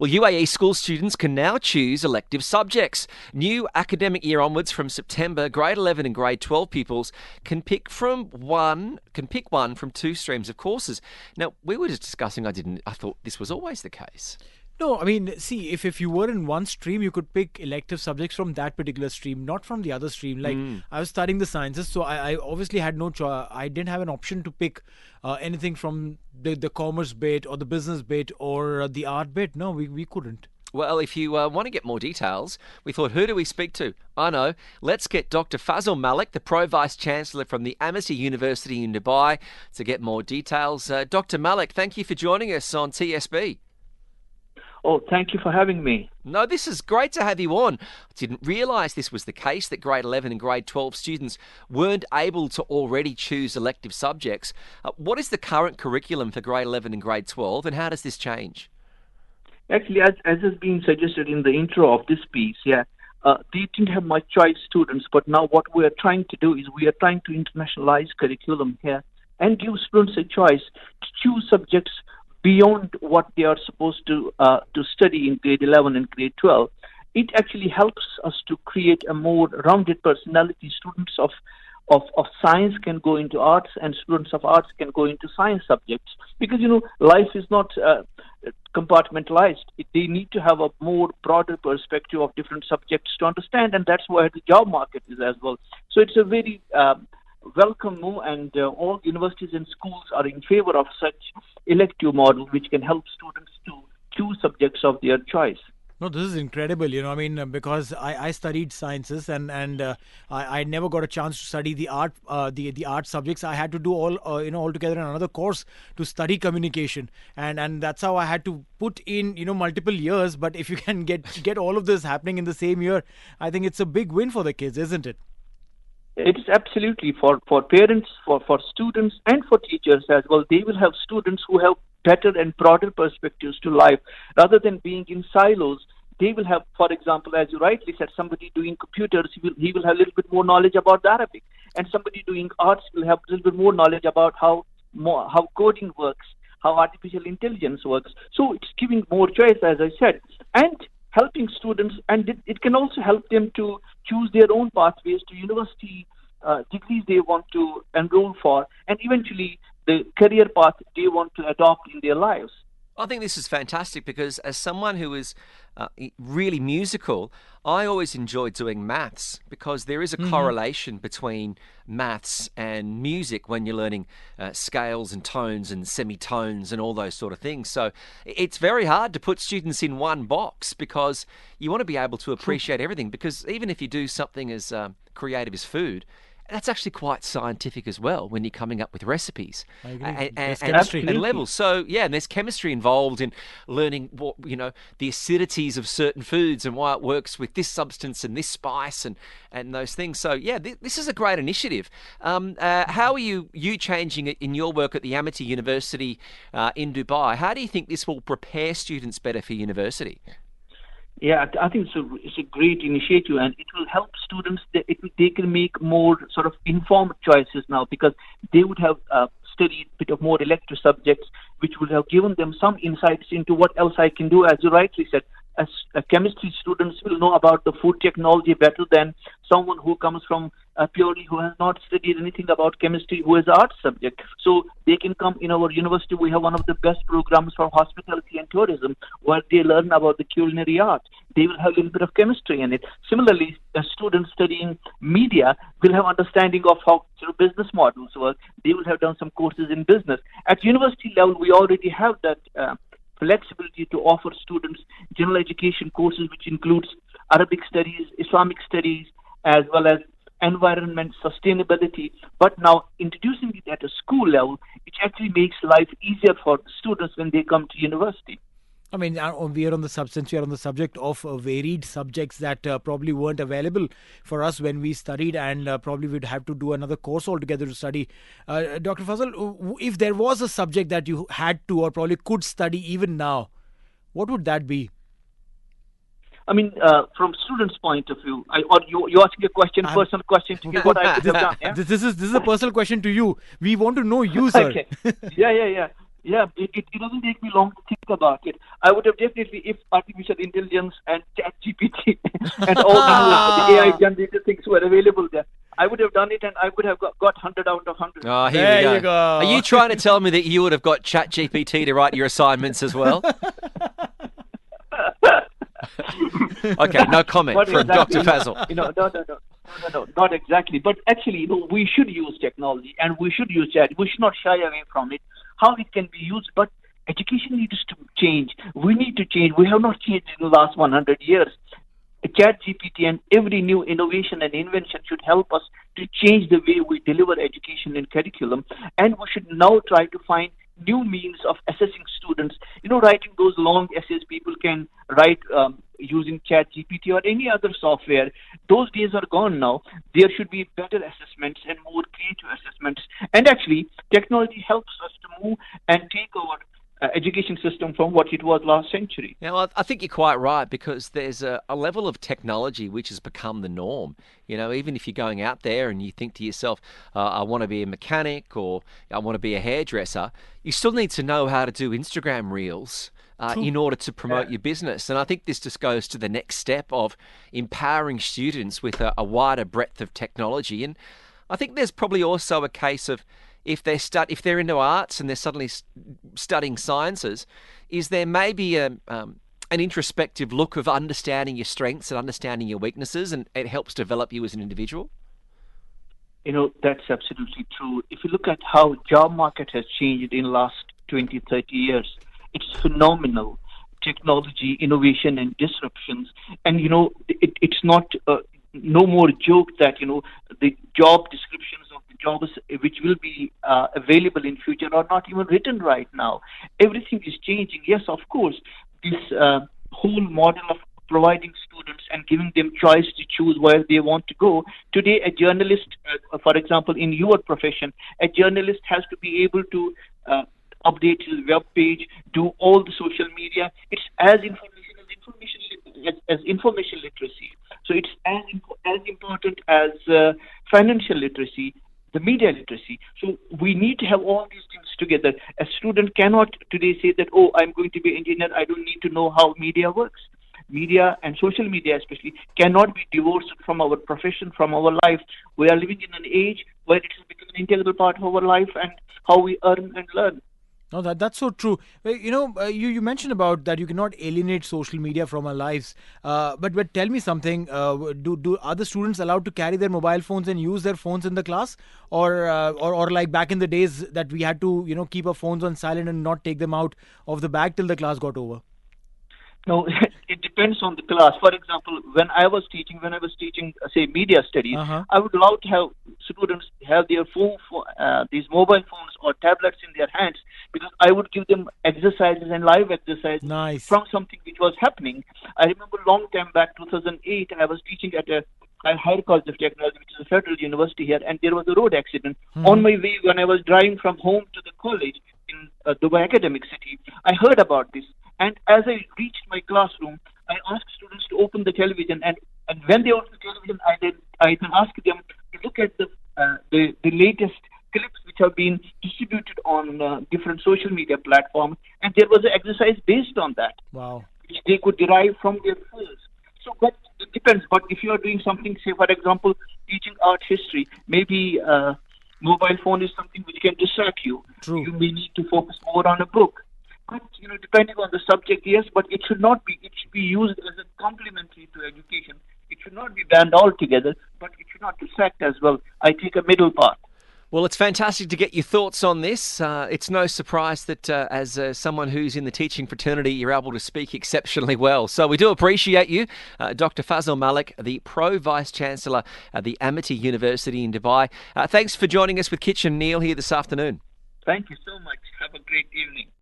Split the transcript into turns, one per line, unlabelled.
Well, UAE school students can now choose elective subjects. New academic year onwards from September, grade 11 and grade 12 pupils can pick one from two streams of courses. Now, we were just discussing, I thought this was always the case.
No, I mean, see, if you were in one stream, you could pick elective subjects from that particular stream, not from the other stream. Like, I was studying the sciences, so I obviously had no choice. I didn't have an option to pick anything from the commerce bit or the business bit or the art bit. No, we couldn't.
Well, if you want to get more details, we thought, who do we speak to? I know. Let's get Dr. Fazal Malik, the Pro-Vice Chancellor from the Amit University in Dubai, to get more details. Dr. Malik, thank you for joining us on TSB.
Oh, thank you for having me.
No, this is great to have you on. I didn't realise this was the case, that grade 11 and grade 12 students weren't able to already choose elective subjects. What is the current curriculum for grade 11 and grade 12, and how does this change?
Actually, as has been suggested in the intro of this piece, they didn't have much choice, students, but now what we are trying to do is we are trying to internationalize curriculum here and give students a choice to choose subjects beyond what they are supposed to study in grade 11 and grade 12. It actually helps us to create a more rounded personality. Students of science can go into arts, and students of arts can go into science subjects. Because, life is not compartmentalized. They need to have a more broader perspective of different subjects to understand, and that's where the job market is as well. So it's a very welcome move, and all universities and schools are in favor of such elective model, which can help students to choose subjects of their choice.
No, this is incredible, I mean, because I studied sciences and I never got a chance to study the art subjects. I had to do all together in another course to study communication, and that's how I had to put in multiple years. But if you can get all of this happening in the same year, I think it's a big win for the kids, isn't it?
It is absolutely for parents, for students, and for teachers as well. They will have students who have better and broader perspectives to life. Rather than being in silos, they will have, for example, as you rightly said, somebody doing computers, he will have a little bit more knowledge about the Arabic. And somebody doing arts will have a little bit more knowledge about how coding works, how artificial intelligence works. So it's giving more choice, as I said, and helping students, and it can also help them to choose their own pathways to university degrees they want to enroll for, and eventually the career path they want to adopt in their lives.
I think this is fantastic because as someone who is really musical, I always enjoy doing maths because there is a correlation between maths and music when you're learning scales and tones and semitones and all those sort of things. So it's very hard to put students in one box because you want to be able to appreciate everything, because even if you do something as creative as food, that's actually quite scientific as well when you're coming up with recipes and levels. So and there's chemistry involved in learning what the acidities of certain foods and why it works with this substance and this spice and those things. So this is a great initiative. How are you changing it in your work at the Amit University in Dubai? How do you think this will prepare students better for university?
Yeah, I think it's a great initiative, and it will help students. They can make more sort of informed choices now, because they would have studied a bit of more elective subjects, which would have given them some insights into what else I can do. As you rightly said, as chemistry students will know about the food technology better than someone who comes from purely who has not studied anything about chemistry, who is an art subject. So they can come in our university. We have one of the best programs for hospitality and tourism, where they learn about the culinary art. They will have a little bit of chemistry in it. Similarly, students studying media will have understanding of how business models work. They will have done some courses in business. At university level, we already have that flexibility to offer students general education courses, which includes Arabic studies, Islamic studies, as well as environment, sustainability. But now introducing it at a school level, it actually makes life easier for the students when they come to university.
I mean, we are on the subject of varied subjects that probably weren't available for us when we studied, and probably we'd have to do another course altogether to study. Dr. Fazal, if there was a subject that you had to or probably could study even now, what would that be?
I mean, from students' point of view, you're asking a question, personal question to me, what I could have done. Yeah?
This is a personal question to you. We want to know you, sir.
Okay. Yeah. Yeah, it doesn't take me long to think about it. I would have definitely, if artificial intelligence and ChatGPT and all the AI generated things were available there, I would have done it, and I would have got 100 out of 100.
Oh, here we
There
go.
you go.
Are you trying to tell me that you would have got ChatGPT to write your assignments as well? Okay, no comment
Not
from
exactly.
Dr. Fazal.
No, not exactly. But actually, we should use technology, and we should use chat. We should not shy away from it. How it can be used, but education needs to change. We need to change. We have not changed in the last 100 years. ChatGPT and every new innovation and invention should help us to change the way we deliver education and curriculum. And we should now try to find new means of assessing students. Writing those long essays people can write using ChatGPT or any other software. Those days are gone now. There should be better assessments and more creative assessments. And actually, technology helps us to move and take our education system from what it was last century.
Now, I think you're quite right, because there's a level of technology which has become the norm. Even if you're going out there and you think to yourself, I want to be a mechanic or I want to be a hairdresser, you still need to know how to do Instagram reels in order to promote your business. And I think this just goes to the next step of empowering students with a wider breadth of technology. And I think there's probably also a case of, if they're into arts and they're suddenly studying sciences, is there maybe an introspective look of understanding your strengths and understanding your weaknesses, and it helps develop you as an individual?
That's absolutely true. If you look at how job market has changed in the last 20, 30 years, it's phenomenal. Technology, innovation, and disruptions. And, it's not no more joke that, the job descriptions of the jobs which will be available in future are not even written right now. Everything is changing. Yes, of course, this whole model of providing students and giving them choice to choose where they want to go. Today, a journalist, for example, in your profession, a journalist has to be able to update his web page, do all the social media. It's as information literacy. So it's as important as financial literacy, the media literacy. So we need to have all these things together. A student cannot today say that, I'm going to be an engineer, I don't need to know how media works. Media and social media especially cannot be divorced from our profession, from our life. We are living in an age where it has become an integral part of our life and how we earn and learn.
No, that's so true. You mentioned about that you cannot alienate social media from our lives. But tell me something. Are the students allowed to carry their mobile phones and use their phones in the class, or like back in the days that we had to keep our phones on silent and not take them out of the bag till the class got over?
No, it depends on the class. For example, when I was teaching, say, media studies, I would love to have students have their these mobile phones or tablets in their hands, because I would give them exercises and live exercises from something which was happening. I remember long time back, 2008, I was teaching at a higher college of technology, which is a federal university here, and there was a road accident. On my way, when I was driving from home to the college in Dubai Academic City, I heard about this. And as I reached my classroom, I asked students to open the television, and when they opened the television, I then asked them to look at the latest clips which have been distributed on different social media platforms, and there was an exercise based on that.
Wow.
Which they could derive from their phones. So, but it depends. But if you are doing something, say, for example, teaching art history, maybe mobile phone is something which can distract you.
True.
You may need to focus more on a book. But, depending on the subject, yes, but it should be used as a complementary to education. It should not be banned altogether, but it should not distract as well. I take a middle path.
Well, it's fantastic to get your thoughts on this. It's no surprise that as someone who's in the teaching fraternity, you're able to speak exceptionally well. So we do appreciate you, Dr. Fazal Malik, the Pro Vice Chancellor at the Amit University in Dubai. Thanks for joining us with Kitchen Neil here this afternoon.
Thank you so much. Have a great evening.